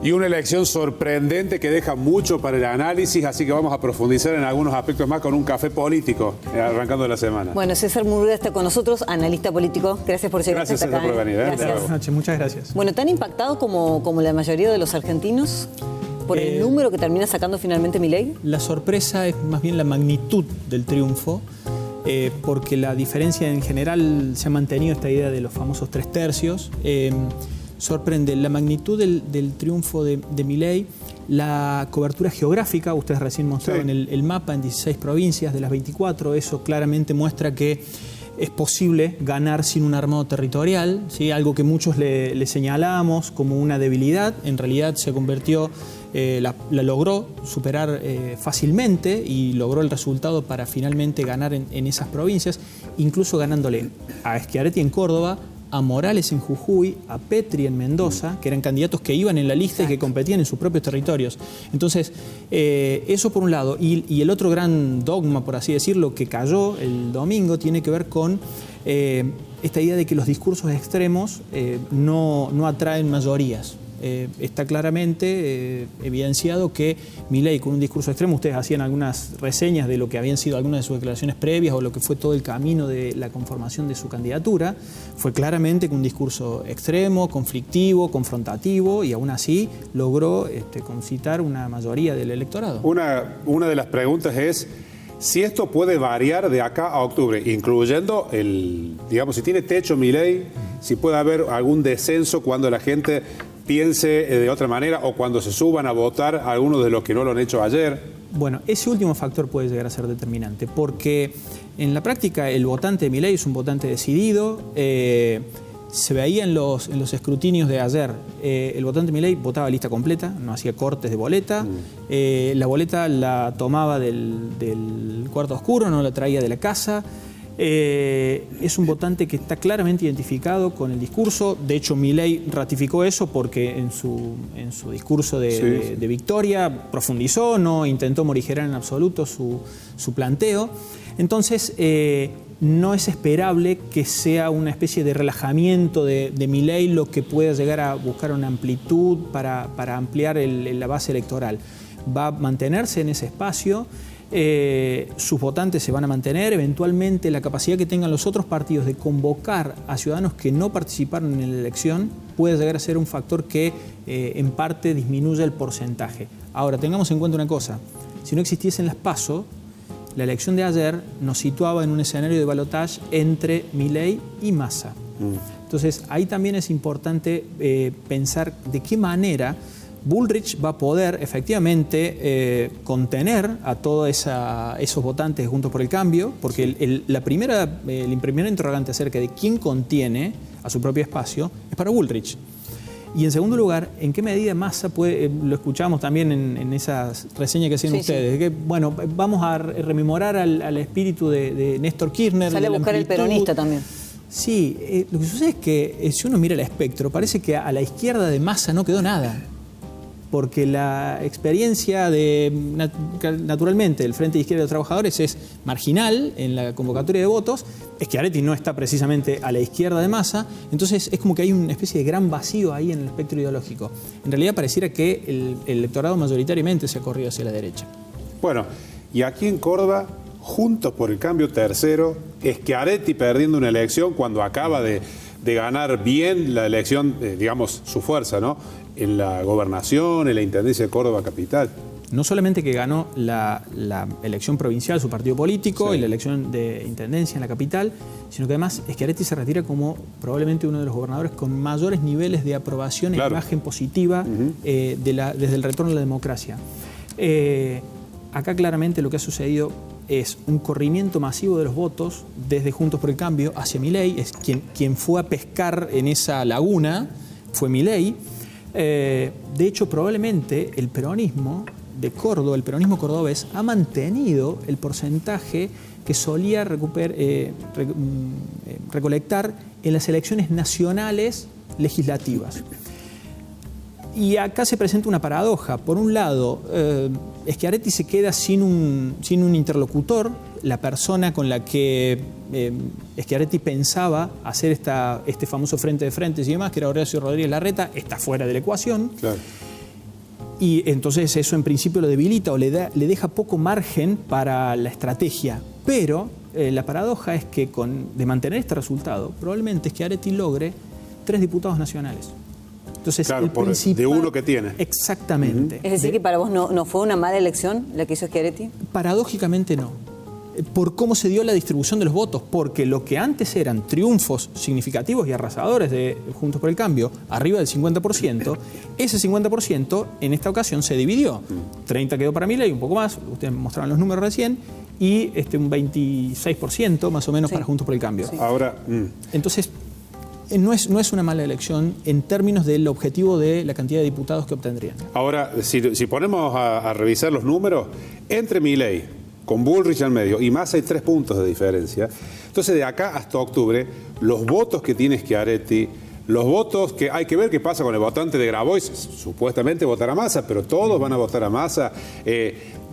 Y una elección sorprendente que deja mucho para el análisis, así que vamos a profundizar en algunos aspectos más con un café político, arrancando la semana. Bueno, César Murguía está con nosotros, analista político. Gracias por llegar hasta acá. Gracias, César, por venir. Gracias. Buenas noches, muchas gracias. Bueno, ¿tan impactado como la mayoría de los argentinos por el número que termina sacando finalmente Milei? La sorpresa es más bien la magnitud del triunfo, porque la diferencia en general se ha mantenido esta idea de los famosos 3/3. Sorprende la magnitud del triunfo de Milei, la cobertura geográfica. Ustedes recién mostraron el mapa en 16 provincias de las 24. Eso claramente muestra que es posible ganar sin un armado territorial, ¿sí? Algo que muchos le señalamos como una debilidad. En realidad se convirtió, la logró superar fácilmente y logró el resultado para finalmente ganar en esas provincias, incluso ganándole a Schiaretti en Córdoba, a Morales en Jujuy, a Petri en Mendoza, que eran candidatos que iban en la lista y que competían en sus propios territorios. Entonces, eso por un lado. Y el otro gran dogma, por así decirlo, que cayó el domingo, tiene que ver con esta idea de que los discursos extremos no atraen mayorías. Está claramente evidenciado que Milei, con un discurso extremo, ustedes hacían algunas reseñas de lo que habían sido algunas de sus declaraciones previas o lo que fue todo el camino de la conformación de su candidatura, fue claramente con un discurso extremo, conflictivo, confrontativo, y aún así logró concitar una mayoría del electorado. Una de las preguntas es si esto puede variar de acá a octubre, incluyendo digamos, si tiene techo Milei, si puede haber algún descenso cuando la gente piense de otra manera o cuando se suban a votar algunos de los que no lo han hecho ayer. Bueno, ese último factor puede llegar a ser determinante, porque en la práctica el votante de Milei es un votante decidido. Se veía en los escrutinios de ayer, el votante de Milei votaba lista completa, no hacía cortes de boleta. La boleta la tomaba del cuarto oscuro, no la traía de la casa. Es un votante que está claramente identificado con el discurso. De hecho, Milei ratificó eso porque en su discurso de victoria profundizó, no intentó morigerar en absoluto su planteo. Entonces, no es esperable que sea una especie de relajamiento de Milei lo que pueda llegar a buscar una amplitud para ampliar la base electoral. Va a mantenerse en ese espacio. Sus votantes se van a mantener. Eventualmente la capacidad que tengan los otros partidos de convocar a ciudadanos que no participaron en la elección puede llegar a ser un factor que en parte disminuye el porcentaje. Ahora, tengamos en cuenta una cosa: si no existiesen las PASO, la elección de ayer nos situaba en un escenario de balotaje entre Milei y Massa. Entonces ahí también es importante pensar de qué manera Bullrich va a poder efectivamente contener a todos esos votantes de Juntos por el Cambio, porque el primer interrogante acerca de quién contiene a su propio espacio es para Bullrich. Y en segundo lugar, ¿en qué medida Massa puede, lo escuchamos también en esas reseñas que hacían ustedes, que bueno, vamos a rememorar al espíritu de Néstor Kirchner. Sale a buscar el peronista también. Sí, lo que sucede es que si uno mira el espectro, parece que a la izquierda de Massa no quedó nada. Porque la experiencia naturalmente del Frente de Izquierda de los Trabajadores es marginal en la convocatoria de votos. Schiaretti no está precisamente a la izquierda de Massa, entonces es como que hay una especie de gran vacío ahí en el espectro ideológico. En realidad pareciera que el electorado mayoritariamente se ha corrido hacia la derecha. Bueno, y aquí en Córdoba, Juntos por el Cambio tercero, Schiaretti perdiendo una elección cuando acaba de ganar bien la elección, digamos, su fuerza, ¿no?, en la gobernación, en la intendencia de Córdoba capital. No solamente que ganó la elección provincial, su partido político, y la elección de intendencia en la capital, sino que además Schiaretti se retira como probablemente uno de los gobernadores con mayores niveles de aprobación e imagen positiva desde el retorno a la democracia. Acá claramente lo que ha sucedido es un corrimiento masivo de los votos desde Juntos por el Cambio hacia Milei. Es quien fue a pescar en esa laguna fue Milei. De hecho, probablemente el peronismo de Córdoba, el peronismo cordobés, ha mantenido el porcentaje que solía recolectar en las elecciones nacionales legislativas. Y acá se presenta una paradoja. Por un lado, Schiaretti se queda sin un interlocutor. La persona con la que Schiaretti pensaba hacer este famoso frente de frentes y demás, que era Horacio Rodríguez Larreta, está fuera de la ecuación. Claro. Y entonces eso en principio lo debilita o le deja poco margen para la estrategia. Pero la paradoja es que de mantener este resultado, probablemente Schiaretti logre 3 diputados nacionales. Entonces, claro, el principal, de uno que tiene. Exactamente. Es decir, que para vos no fue una mala elección la que hizo Schiaretti. Paradójicamente no. Por cómo se dio la distribución de los votos, porque lo que antes eran triunfos significativos y arrasadores de Juntos por el Cambio, arriba del 50%, ese 50% en esta ocasión se dividió. 30 quedó para Milei, un poco más, ustedes mostraban los números recién, y un 26% más o menos para Juntos por el Cambio. Sí. Ahora, entonces, no es una mala elección en términos del objetivo de la cantidad de diputados que obtendrían. Ahora, si ponemos a revisar los números, entre Milei, con Bullrich al medio, y Massa hay 3 puntos de diferencia. Entonces, de acá hasta octubre, los votos que tiene Schiaretti, los votos que hay que ver qué pasa con el votante de Grabois, supuestamente votará a Massa, pero todos van a votar a Massa.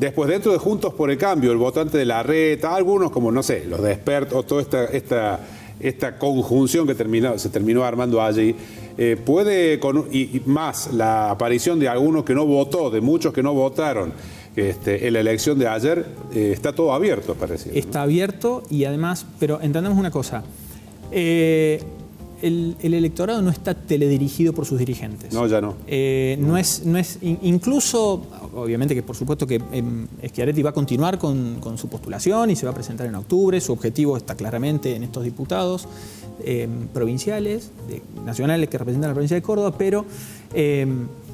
Después, dentro de Juntos por el Cambio, el votante de Larreta, algunos como, no sé, los de Espert, o toda esta conjunción que se terminó armando allí, puede, y más la aparición de algunos que no votó, de muchos que no votaron, en la elección de ayer, está todo abierto, parece. Está abierto y además, pero entendemos una cosa, el electorado no está teledirigido por sus dirigentes. No, ya no. Incluso, obviamente que por supuesto que Schiaretti va a continuar con su postulación y se va a presentar en octubre, su objetivo está claramente en estos diputados provinciales, nacionales que representan la provincia de Córdoba, pero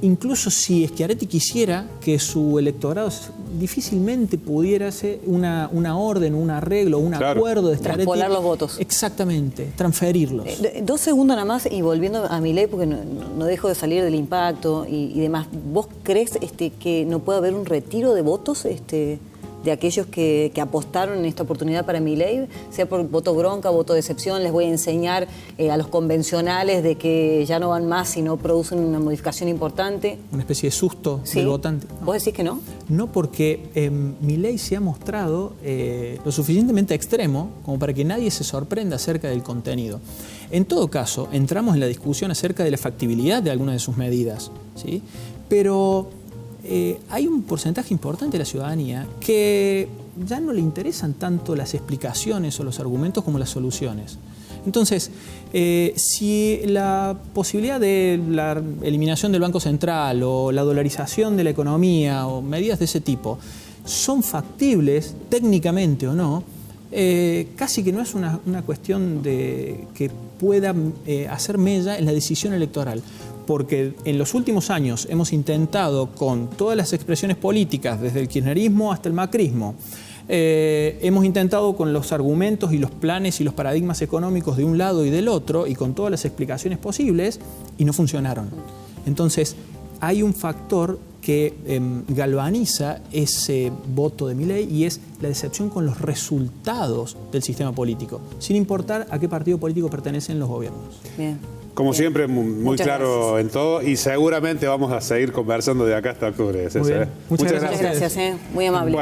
incluso si Schiaretti quisiera que su electorado difícilmente pudiera ser una orden, un arreglo, un acuerdo de Schiaretti. Traspolar los votos. Exactamente, transferirlos. 2 segundos nada más y volviendo a Milei, porque no dejo de salir del impacto y demás. ¿Vos crees que no puede haber un retiro de votos de aquellos que apostaron en esta oportunidad para Milei, sea por voto bronca, voto de decepción? Les voy a enseñar a los convencionales de que ya no van más si no producen una modificación importante. Una especie de susto del votante. No. ¿Vos decís que no? No, porque Milei se ha mostrado lo suficientemente extremo como para que nadie se sorprenda acerca del contenido. En todo caso, entramos en la discusión acerca de la factibilidad de algunas de sus medidas, ¿sí? Pero hay un porcentaje importante de la ciudadanía que ya no le interesan tanto las explicaciones o los argumentos como las soluciones. Entonces, si la posibilidad de la eliminación del Banco Central o la dolarización de la economía o medidas de ese tipo son factibles técnicamente o no, casi que no es una cuestión de que pueda hacer mella en la decisión electoral. Porque en los últimos años hemos intentado, con todas las expresiones políticas, desde el kirchnerismo hasta el macrismo, hemos intentado con los argumentos y los planes y los paradigmas económicos de un lado y del otro, y con todas las explicaciones posibles, y no funcionaron. Entonces, hay un factor que galvaniza ese voto de Milei, y es la decepción con los resultados del sistema político, sin importar a qué partido político pertenecen los gobiernos. Bien. Como siempre, muy claro gracias en todo, y seguramente vamos a seguir conversando de acá hasta octubre. Muy bien. Muchas gracias. Muchas gracias, muy amable.